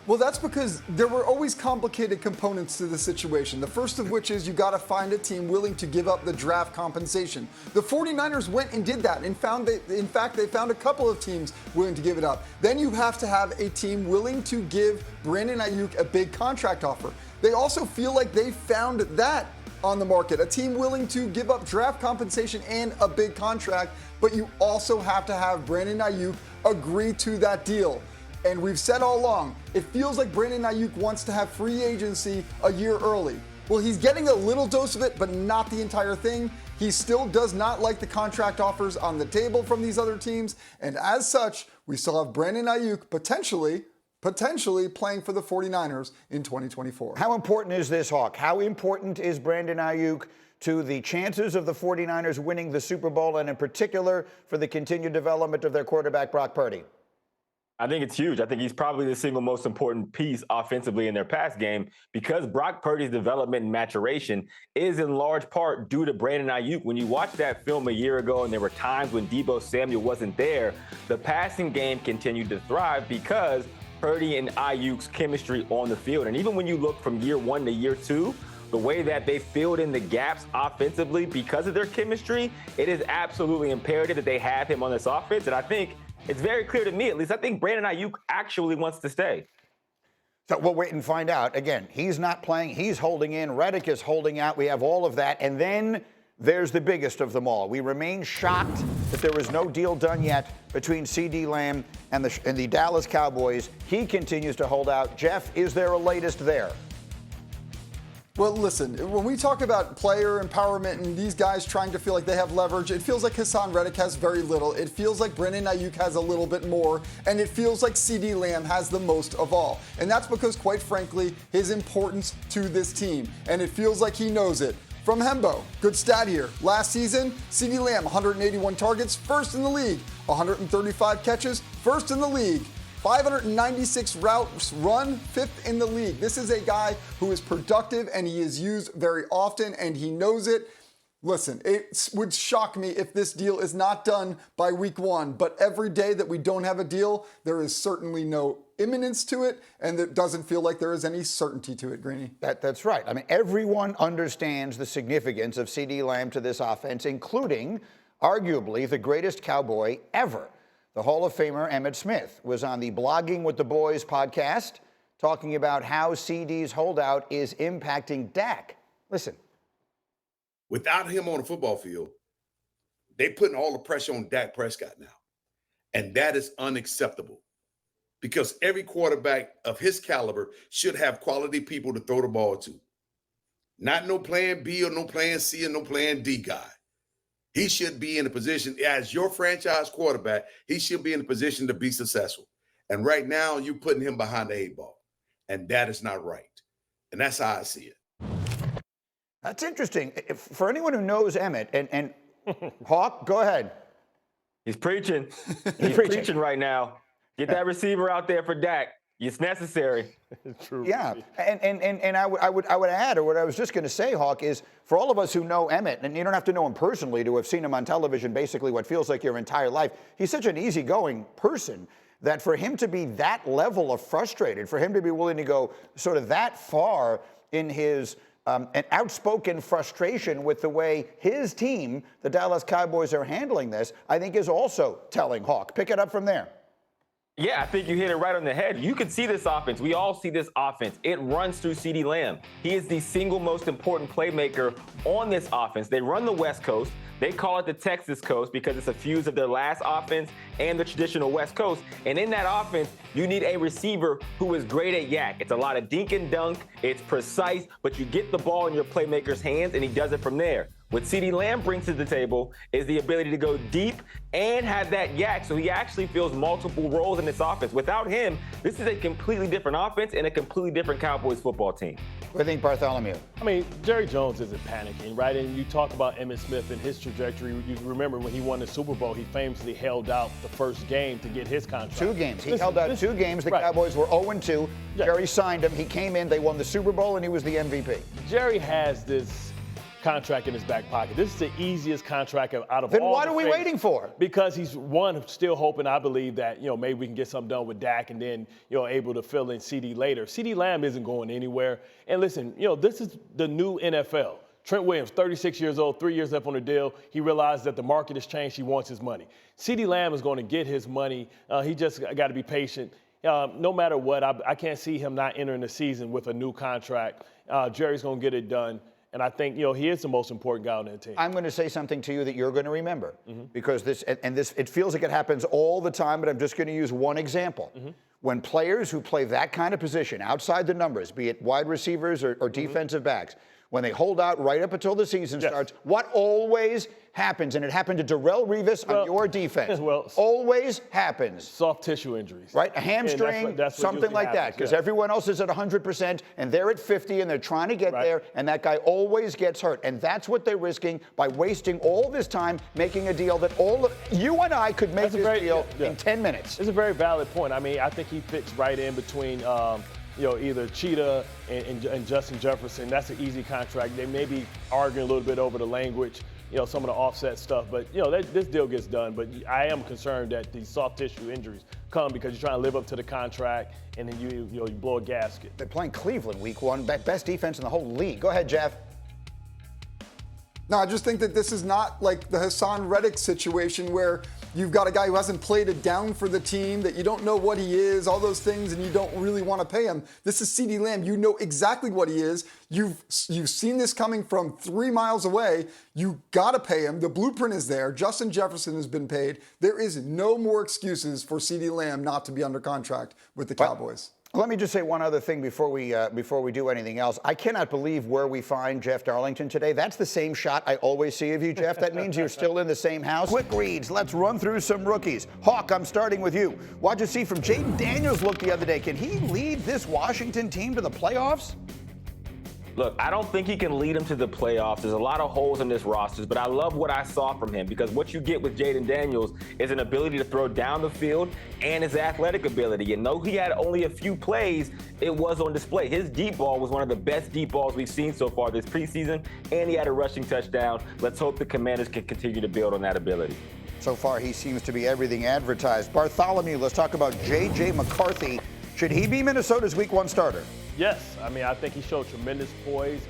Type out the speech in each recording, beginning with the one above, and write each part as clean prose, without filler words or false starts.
Well, that's because there were always complicated components to the situation. The first of which is you got to find a team willing to give up the draft compensation. The 49ers went and did that and in fact, they found a couple of teams willing to give it up. Then you have to have a team willing to give Brandon Aiyuk a big contract offer. They also feel like they found that on the market, a team willing to give up draft compensation and a big contract, but you also have to have Brandon Aiyuk agree to that deal. And we've said all along, it feels like Brandon Aiyuk wants to have free agency a year early. Well, he's getting a little dose of it, but not the entire thing. He still does not like the contract offers on the table from these other teams. And as such, we still have Brandon Aiyuk potentially playing for the 49ers in 2024. How important is this, Hawk? How important is Brandon Aiyuk to the chances of the 49ers winning the Super Bowl, and in particular for the continued development of their quarterback, Brock Purdy? I think it's huge. I think he's probably the single most important piece offensively in their pass game, because Brock Purdy's development and maturation is in large part due to Brandon Aiyuk. When you watch that film a year ago and there were times when Deebo Samuel wasn't there, the passing game continued to thrive because Purdy and Aiyuk's chemistry on the field. And even when you look from year one to year two, the way that they filled in the gaps offensively because of their chemistry, it is absolutely imperative that they have him on this offense. And I think it's very clear to me, at least, I think Brandon Aiyuk actually wants to stay. So we'll wait and find out. Again, he's not playing. He's holding in. Reddick is holding out. We have all of that. And then there's the biggest of them all. We remain shocked that there was no deal done yet between CeeDee Lamb and the Dallas Cowboys. He continues to hold out. Jeff, is there a latest there? Well, listen, when we talk about player empowerment and these guys trying to feel like they have leverage, it feels like Hassan Reddick has very little. It feels like Brandon Aiyuk has a little bit more. And it feels like CeeDee Lamb has the most of all. And that's because, quite frankly, his importance to this team. And it feels like he knows it. From Hembo, good stat here. Last season, CeeDee Lamb, 181 targets, first in the league. 135 catches, first in the league. 596 routes run, fifth in the league. This is a guy who is productive and he is used very often and he knows it. Listen, it would shock me if this deal is not done by week one, but every day that we don't have a deal, there is certainly no imminence to it, and it doesn't feel like there is any certainty to it, Greeny. That's right. I mean, everyone understands the significance of CeeDee Lamb to this offense, including arguably the greatest Cowboy ever. The Hall of Famer Emmitt Smith was on the Blogging with the Boys podcast talking about how CeeDee's holdout is impacting Dak. Listen. Without him on the football field, they're putting all the pressure on Dak Prescott now. And that is unacceptable, because every quarterback of his caliber should have quality people to throw the ball to. Not no plan B or no plan C or no plan D guy. He should be in a position, as your franchise quarterback, he should be in a position to be successful. And right now, you're putting him behind the 8-ball. And that is not right. And that's how I see it. That's interesting. For anyone who knows Emmitt, and Hawk, go ahead. He's preaching. He's preaching right now. Get that receiver out there for Dak. It's necessary. True. Yeah, and I would add, or what I was just going to say, Hawk, is for all of us who know Emmitt, and you don't have to know him personally to have seen him on television basically what feels like your entire life, he's such an easygoing person that for him to be that level of frustrated, for him to be willing to go sort of that far in his an outspoken frustration with the way his team, the Dallas Cowboys, are handling this, I think is also telling. Hawk, pick it up from there. Yeah, I think you hit it right on the head. You can see this offense. We all see this offense. It runs through CeeDee Lamb. He is the single most important playmaker on this offense. They run the West Coast. They call it the Texas Coast because it's a fuse of their last offense and the traditional West Coast. And in that offense, you need a receiver who is great at yak. It's a lot of dink and dunk. It's precise, but you get the ball in your playmaker's hands, and he does it from there. What CeeDee Lamb brings to the table is the ability to go deep and have that yak, so he actually fills multiple roles in this offense. Without him, this is a completely different offense and a completely different Cowboys football team. What do you think, Bartholomew? I mean, Jerry Jones isn't panicking, right? And you talk about Emmitt Smith and his trajectory. You remember when he won the Super Bowl, he famously held out the first game to get his contract. 2 games. He held out 2 games. The Cowboys were 0-2. Yeah. Jerry signed him. He came in. They won the Super Bowl, and he was the MVP. Jerry has this contract in his back pocket. This is the easiest contract out of Then all. what the are we favorites. waiting for? Because he's still hoping, I believe, that maybe we can get something done with Dak and then able to fill in CeeDee later. CeeDee Lamb isn't going anywhere. And listen, this is the new NFL. Trent Williams, 36 years old, 3 years left on the deal. He realized that the market has changed. He wants his money. CeeDee Lamb is going to get his money. He just got to be patient. No matter what, I can't see him not entering the season with a new contract. Jerry's going to get it done. And I think, he is the most important guy on that team. I'm going to say something to you that you're going to remember because it feels like it happens all the time, but I'm just going to use one example. When players who play that kind of position outside the numbers, be it wide receivers or defensive backs, when they hold out right up until the season starts, what always happens, and it happened to Darrell Revis on your defense, always happens. Soft tissue injuries. Right, a hamstring, that's what something like that, because everyone else is at 100% and they're at 50 and they're trying to get there, and that guy always gets hurt. And that's what they're risking by wasting all this time making a deal that you and I could make this deal in 10 minutes. It's a very valid point. I mean, I think he fits right in between either Cheetah and Justin Jefferson. That's an easy contract. They may be arguing a little bit over the language, some of the offset stuff, but this deal gets done. But I am concerned that these soft tissue injuries come because you're trying to live up to the contract and then you blow a gasket. They're playing Cleveland week one, best defense in the whole league. Go ahead, Jeff. No, I just think that this is not like the Hassan Reddick situation where you've got a guy who hasn't played it down for the team, that you don't know what he is, all those things, and you don't really want to pay him. This is CeeDee Lamb. You know exactly what he is. You've seen this coming from 3 miles away. You got to pay him. The blueprint is there. Justin Jefferson has been paid. There is no more excuses for CeeDee Lamb not to be under contract with the Cowboys. Let me just say one other thing before we do anything else. I cannot believe where we find Jeff Darlington today. That's the same shot I always see of you, Jeff. That means you're still in the same house. Quick reads. Let's run through some rookies. Hawk, I'm starting with you. What'd you see from Jaden Daniels' look the other day? Can he lead this Washington team to the playoffs? Look, I don't think he can lead him to the playoffs. There's a lot of holes in this roster, but I love what I saw from him because what you get with Jaden Daniels is an ability to throw down the field and his athletic ability. And though he had only a few plays, it was on display. His deep ball was one of the best deep balls we've seen so far this preseason, and he had a rushing touchdown. Let's hope the Commanders can continue to build on that ability. So far, he seems to be everything advertised. Bartholomew, let's talk about J.J. McCarthy. Should he be Minnesota's Week 1 starter? Yes. I mean, I think he showed tremendous poise,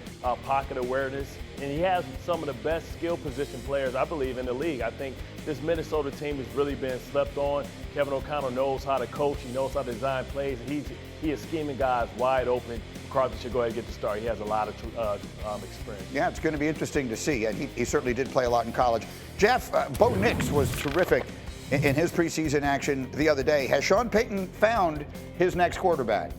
pocket awareness, and he has some of the best skill position players, I believe, in the league. I think this Minnesota team has really been slept on. Kevin O'Connell knows how to coach. He knows how to design plays. He is scheming guys wide open. McCarthy should go ahead and get the start. He has a lot of experience. Yeah, it's going to be interesting to see, and he certainly did play a lot in college. Jeff, Bo Nix was terrific in his preseason action the other day. Has Sean Payton found his next quarterback?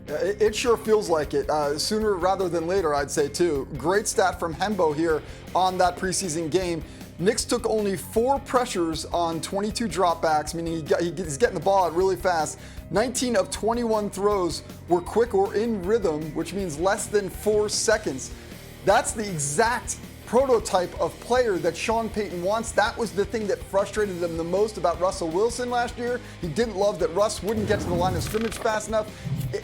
It sure feels like it. Sooner rather than later, I'd say, too. Great stat from Hembo here on that preseason game. Nix took only 4 pressures on 22 dropbacks, meaning he's getting the ball out really fast. 19 of 21 throws were quick or in rhythm, which means less than 4 seconds. That's the exact prototype of player that Sean Payton wants. That was the thing that frustrated them the most about Russell Wilson last year. He didn't love that Russ wouldn't get to the line of scrimmage fast enough.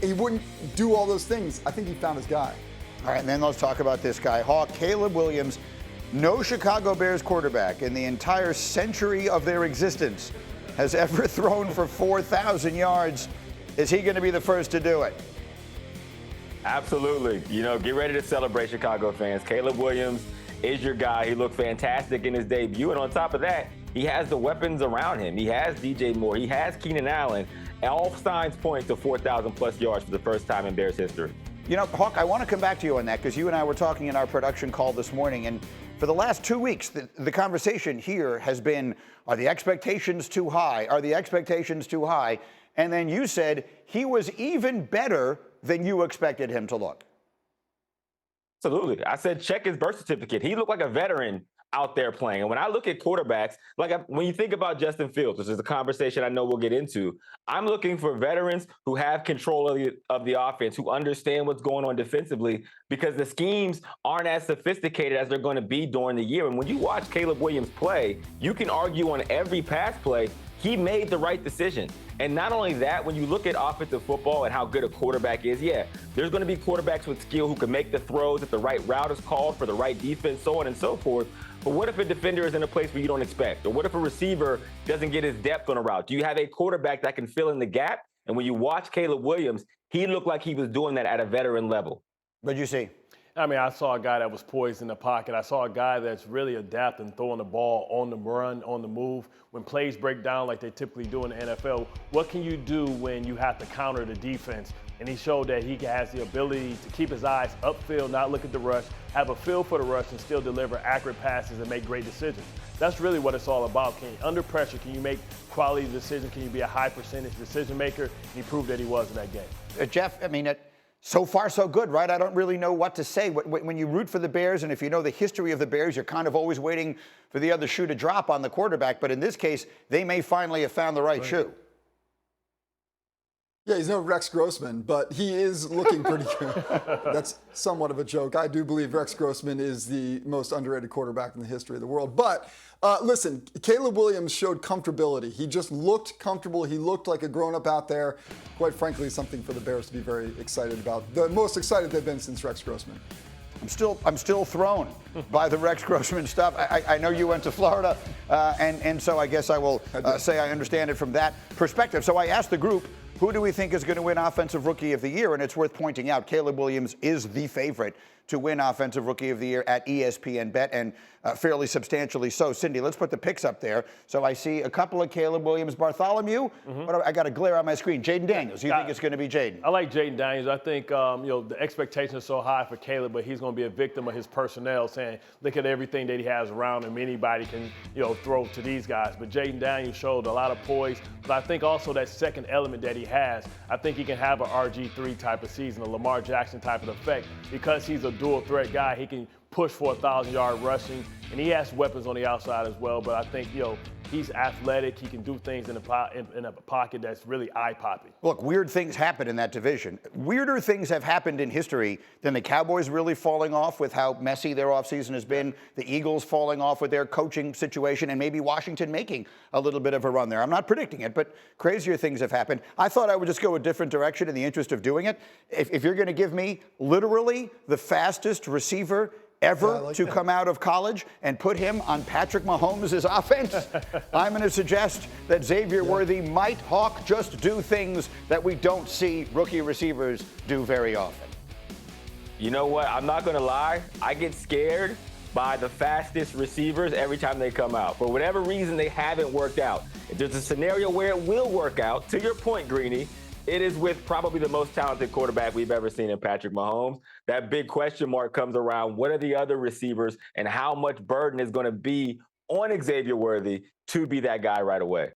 He wouldn't do all those things. I think he found his guy. All right, and then let's talk about this guy, Hawk. Caleb Williams. No Chicago Bears quarterback in the entire century of their existence has ever thrown for 4,000 yards. Is he going to be the first to do it? Absolutely. Get ready to celebrate, Chicago fans. Caleb Williams is your guy. He looked fantastic in his debut. And on top of that, he has the weapons around him. He has DJ Moore. He has Keenan Allen. All signs point to 4,000-plus yards for the first time in Bears history. Hawk, I want to come back to you on that because you and I were talking in our production call this morning. And for the last 2 weeks, the conversation here has been, are the expectations too high? Are the expectations too high? And then you said he was even better than you expected him to look. Absolutely. I said check his birth certificate. He looked like a veteran out there playing. And when I look at quarterbacks, when you think about Justin Fields, which is a conversation I know we'll get into, I'm looking for veterans who have control of the offense, who understand what's going on defensively, because the schemes aren't as sophisticated as they're going to be during the year. And when you watch Caleb Williams play, you can argue on every pass play he made the right decision. And not only that, when you look at offensive football and how good a quarterback is, yeah, there's going to be quarterbacks with skill who can make the throws if the right route is called for the right defense, so on and so forth. But what if a defender is in a place where you don't expect? Or what if a receiver doesn't get his depth on a route? Do you have a quarterback that can fill in the gap? And when you watch Caleb Williams, he looked like he was doing that at a veteran level. What'd you see? I mean, I saw a guy that was poised in the pocket. I saw a guy that's really adapting, throwing the ball on the run, on the move. When plays break down like they typically do in the NFL, what can you do when you have to counter the defense? And he showed that he has the ability to keep his eyes upfield, not look at the rush, have a feel for the rush, and still deliver accurate passes and make great decisions. That's really what it's all about. Under pressure, can you make quality decisions? Can you be a high percentage decision maker? And he proved that he was in that game. Jeff, I mean, so far so good, right? I don't really know what to say. When you root for the Bears, and if you know the history of the Bears, you're kind of always waiting for the other shoe to drop on the quarterback. But in this case, they may finally have found the right shoe. Yeah, he's no Rex Grossman, but he is looking pretty good. That's somewhat of a joke. I do believe Rex Grossman is the most underrated quarterback in the history of the world. But listen, Caleb Williams showed comfortability. He just looked comfortable. He looked like a grown-up out there. Quite frankly, something for the Bears to be very excited about. The most excited they've been since Rex Grossman. I'm still thrown by the Rex Grossman stuff. I know you went to Florida, and so I guess I will say I understand it from that perspective. So I asked the group, who do we think is going to win Offensive Rookie of the Year? And it's worth pointing out, Caleb Williams is the favorite to win Offensive Rookie of the Year at ESPN Bet, and fairly substantially so. Cindy, let's put the picks up there. So I see a couple of Caleb Williams. Bartholomew, I got a glare on my screen. Jaden Daniels, you think it's going to be Jaden? I like Jaden Daniels. I think the expectations are so high for Caleb, but he's going to be a victim of his personnel, saying, look at everything that he has around him. Anybody can throw to these guys. But Jaden Daniels showed a lot of poise. But I think also that second element that he has, I think he can have an RG3 type of season, a Lamar Jackson type of effect, because he's a dual threat guy. He can push for 1,000-yard rushing, and he has weapons on the outside as well. But I think, he's athletic. He can do things in a pocket that's really eye-popping. Look, weird things happen in that division. Weirder things have happened in history than the Cowboys really falling off with how messy their offseason has been, the Eagles falling off with their coaching situation, and maybe Washington making a little bit of a run there. I'm not predicting it, but crazier things have happened. I thought I would just go a different direction in the interest of doing it. If you're going to give me literally the fastest receiver ever to come out of college and put him on Patrick Mahomes' offense, I'm going to suggest that Xavier Worthy might just do things that we don't see rookie receivers do very often. You know what? I'm not going to lie. I get scared by the fastest receivers every time they come out. For whatever reason, they haven't worked out. If there's a scenario where it will work out, to your point, Greeny, it is with probably the most talented quarterback we've ever seen in Patrick Mahomes. That big question mark comes around, what are the other receivers and how much burden is going to be on Xavier Worthy to be that guy right away?